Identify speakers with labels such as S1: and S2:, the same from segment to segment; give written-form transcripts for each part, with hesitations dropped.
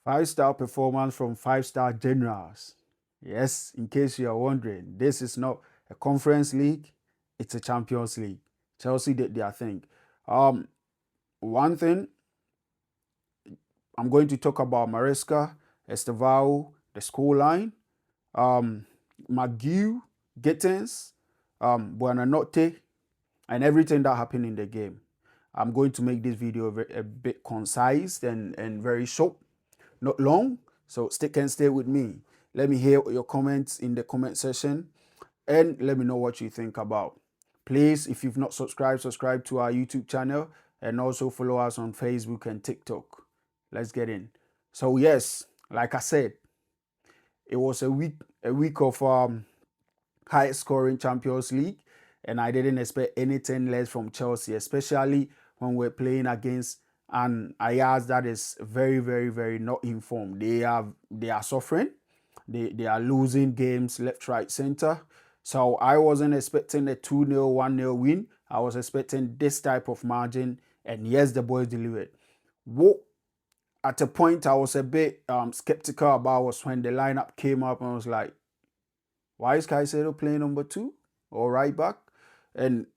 S1: Five-star performance from five-star generals. Yes, in case you are wondering, this is not a conference league, it's a Champions League. Chelsea did their thing. Um, One thing I'm going to talk about Maresca, Estevao, the scoreline, um, McGew, Gittins, Buonanotte, and everything that happened in the game. I'm going to make this video a bit concise and very short, not long. So stick and stay with me. Let me hear your comments in the comment section and let me know what you think about. Please, if you've not subscribed, subscribe to our YouTube channel and also follow us on Facebook and TikTok. Let's get in. So yes, like I said, it was a week of high scoring Champions League, and I didn't expect anything less from Chelsea, especially when we're playing against an Ajax that is very, very, very not informed. They are suffering. They are losing games left, right, center. So I wasn't expecting a 2-0, 1-0 win. I was expecting this type of margin, and yes, the boys delivered. What at a point I was a bit skeptical about was when the lineup came up and I was like, why is Caicedo playing number two or right back? And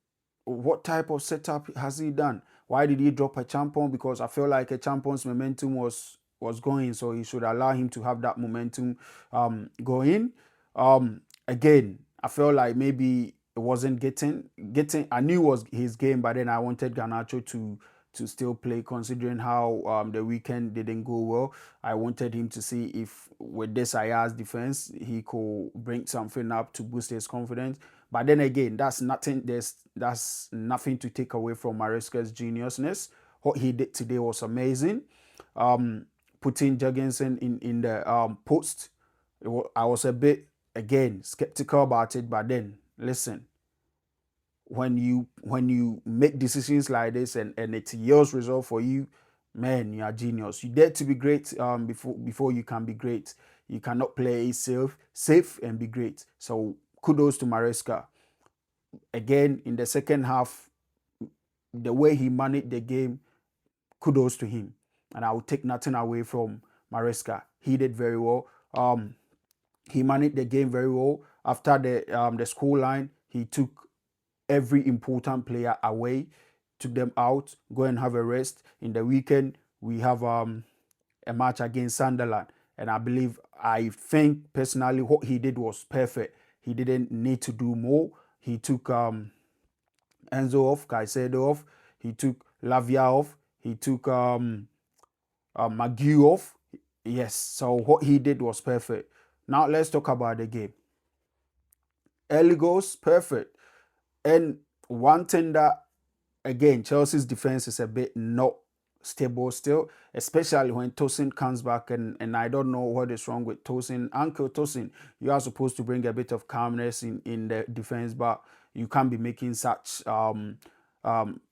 S1: what type of setup has he done? Why did he drop a champion? Because I feel like a champion's momentum was going, so he should allow him to have that momentum going. Again, I felt like maybe it wasn't getting. I knew it was his game, but then I wanted Garnacho to still play, considering how the weekend didn't go well. I wanted him to see if with this Ayaz defense he could bring something up to boost his confidence. But then again, that's nothing to take away from Maresca's geniusness. What he did today was amazing. Um, Putting Jorgensen in the post, I was a bit again skeptical about it. But then listen, when you make decisions like this and it yields result for you, man, you are genius. You dare to be great before you can be great. You cannot play safe and be great. So kudos to Maresca. Again, in the second half, the way he managed the game, kudos to him. And I will take nothing away from Maresca. He did very well. He managed the game very well. After the score line, he took every important player away, took them out, go and have a rest. In the weekend, we have a match against Sunderland. And I think personally what he did was perfect. He didn't need to do more. He took Enzo off, Caicedo off, he took Lavia off, he took McGew off. Yes, so what he did was perfect. Now let's talk about the game. Early goals, perfect. And one thing that, again, Chelsea's defense is a bit not stable still, especially when Tosin comes back. And I don't know what is wrong with Tosin. Uncle Tosin, you are supposed to bring a bit of calmness in the defense, but you can't be making such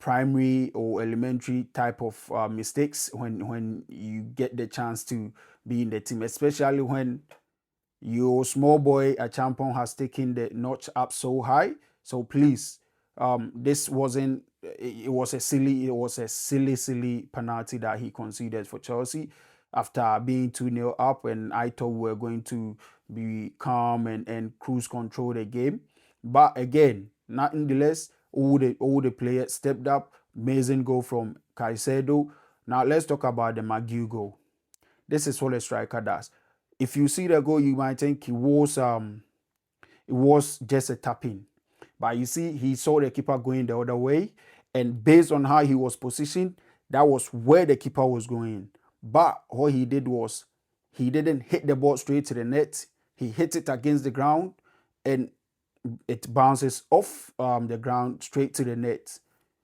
S1: primary or elementary type of mistakes when you get the chance to be in the team, especially when your small boy a champion has taken the notch up so high. So please, this wasn't. It was a silly penalty that he conceded for Chelsea after being 2-0 up, and I thought we were going to be calm and cruise control the game. But again, nonetheless, all the players stepped up. Amazing goal from Caicedo. Now let's talk about the McGew goal. This is what a striker does. If you see the goal, you might think it was just a tap in. But you see, he saw the keeper going the other way, and based on how he was positioned, that was where the keeper was going. But what he did was he didn't hit the ball straight to the net. He hit it against the ground, and it bounces off the ground straight to the net.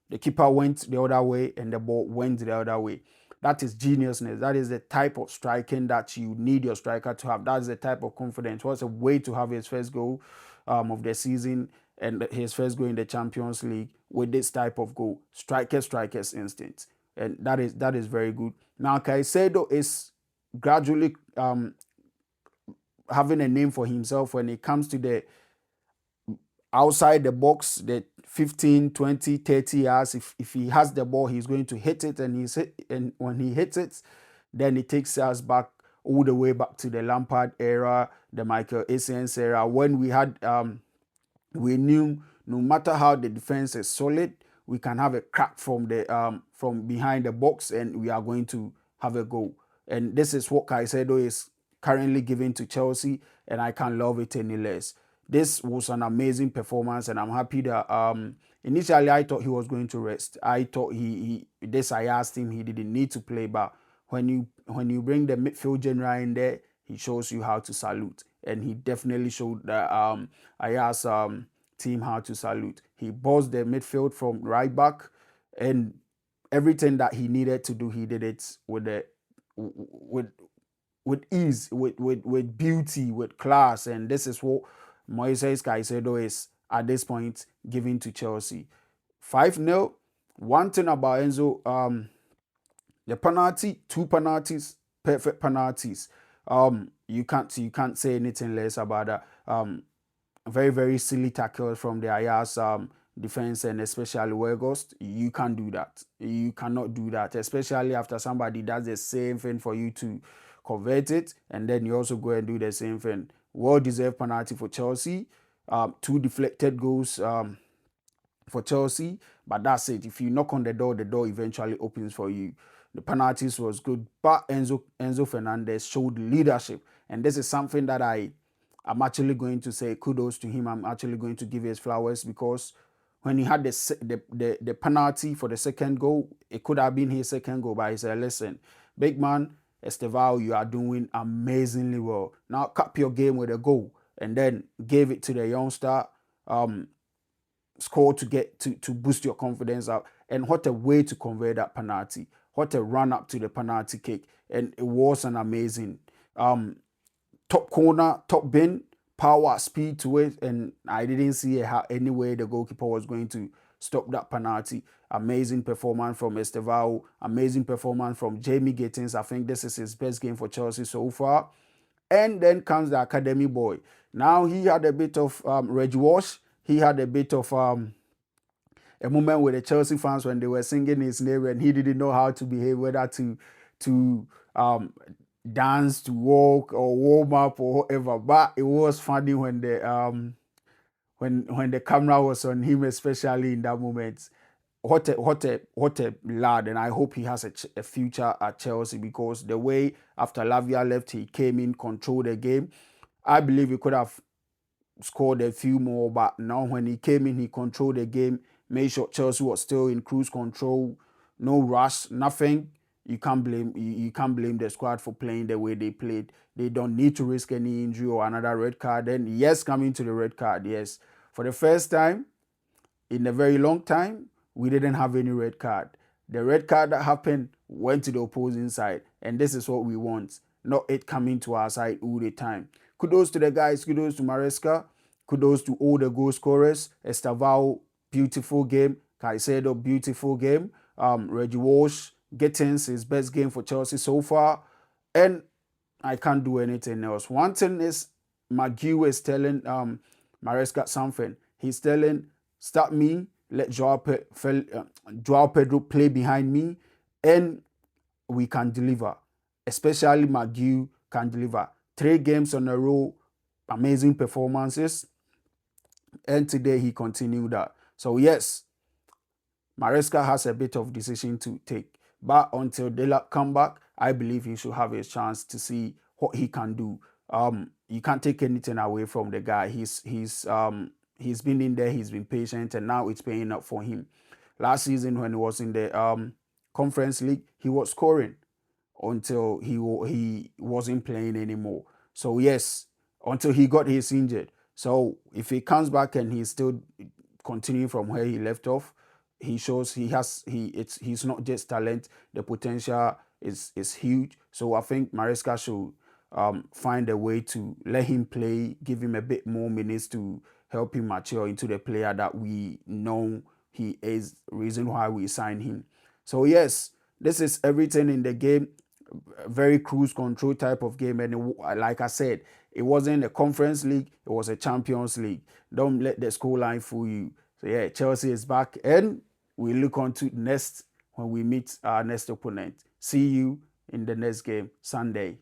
S1: The keeper went the other way, and the ball went the other way. That is geniusness. That is the type of striking that you need your striker to have. That's the type of confidence. What's a way to have his first goal of the season and his first goal in the Champions League with this type of goal. Striker's instinct. And that is very good. Now Caicedo is gradually having a name for himself when it comes to the outside the box, the 15, 20, 30 yards. If he has the ball, he's going to hit it, and when he hits it, then he takes us back all the way back to the Lampard era, the Michael Essien era, when we knew no matter how the defense is solid, we can have a crack from behind the box and we are going to have a goal. And this is what Caicedo is currently giving to Chelsea, and I can't love it any less. This was an amazing performance, and I'm happy that initially I thought he was going to rest. I thought I asked him he didn't need to play, but when you bring the midfield general in there, he shows you how to salute, and he definitely showed that I asked team how to salute. He buzzed the midfield from right back, and everything that he needed to do, he did it with with ease, with beauty, with class, and this is what Moises Caicedo is at this point giving to Chelsea. 5-0. One thing about Enzo, the penalty, two penalties, perfect penalties. You can't say anything less about that. Very, very silly tackles from the Ajax defense, and especially Weghorst. You can't do that. You cannot do that, especially after somebody does the same thing for you to convert it, and then you also go and do the same thing. Well-deserved penalty for Chelsea. Two deflected goals for Chelsea, but that's it. If you knock on the door eventually opens for you. The penalties was good, but Enzo Fernandez showed leadership, and this is something that I'm actually going to say kudos to him. I'm actually going to give his flowers, because when he had the penalty for the second goal, it could have been his second goal, but he said, listen, big man, Estevao, you are doing amazingly well. Now cap your game with a goal, and then gave it to the youngster, score to get to boost your confidence up. And what a way to convey that penalty. What a run up to the penalty kick. And it was an amazing top corner, top bin, power, speed to it, and I didn't see any way the goalkeeper was going to stop that penalty. Amazing performance from Estevao, amazing performance from Jamie Gittins. I think this is his best game for Chelsea so far. And then comes the academy boy. Now he had a bit of Reg Wash. He had a bit of a moment with the Chelsea fans when they were singing his name and he didn't know how to behave, whether to dance, to walk, or warm up, or whatever. But it was funny when the camera was on him, especially in that moment. What a lad, and I hope he has a future at Chelsea, because the way after Lavia left, he came in, controlled the game. I believe he could have scored a few more, but now when he came in, he controlled the game, made sure Chelsea was still in cruise control, no rush, nothing. You can't blame the squad for playing the way they played. They don't need to risk any injury or another red card. And yes, coming to the red card, yes, for the first time in a very long time, we didn't have any red card. The red card that happened went to the opposing side, and this is what we want, not it coming to our side all the time. Kudos to the guys, kudos to Maresca, kudos to all the goal scorers. Estevao, beautiful game. Caicedo, beautiful game. Reggie Walsh, Gittins, his best game for Chelsea so far. And I can't do anything else. One thing is, McGew is telling Maresca something. He's telling, start me, let Joao Pedro play behind me, and we can deliver. Especially McGew can deliver. 3 games on a row, amazing performances, and today he continued that. So yes, Maresca has a bit of decision to take, but until they come back, I believe he should have a chance to see what he can do. You can't take anything away from the guy. He's been in there, he's been patient, and now it's paying up for him. Last season, when he was in the Conference League, he was scoring until he wasn't playing anymore. So yes, until he got his injured. So if he comes back and he's still continuing from where he left off, he shows he's not just talent. The potential is huge. So I think Maresca should find a way to let him play, give him a bit more minutes to help him mature into the player that we know he is. Reason why we signed him. So yes, this is everything in the game. Very cruise control type of game, and like I said, it wasn't a Conference League, it was a Champions League. Don't let the scoreline fool you. So yeah, Chelsea is back, and we look on to next when we meet our next opponent. See you in the next game Sunday.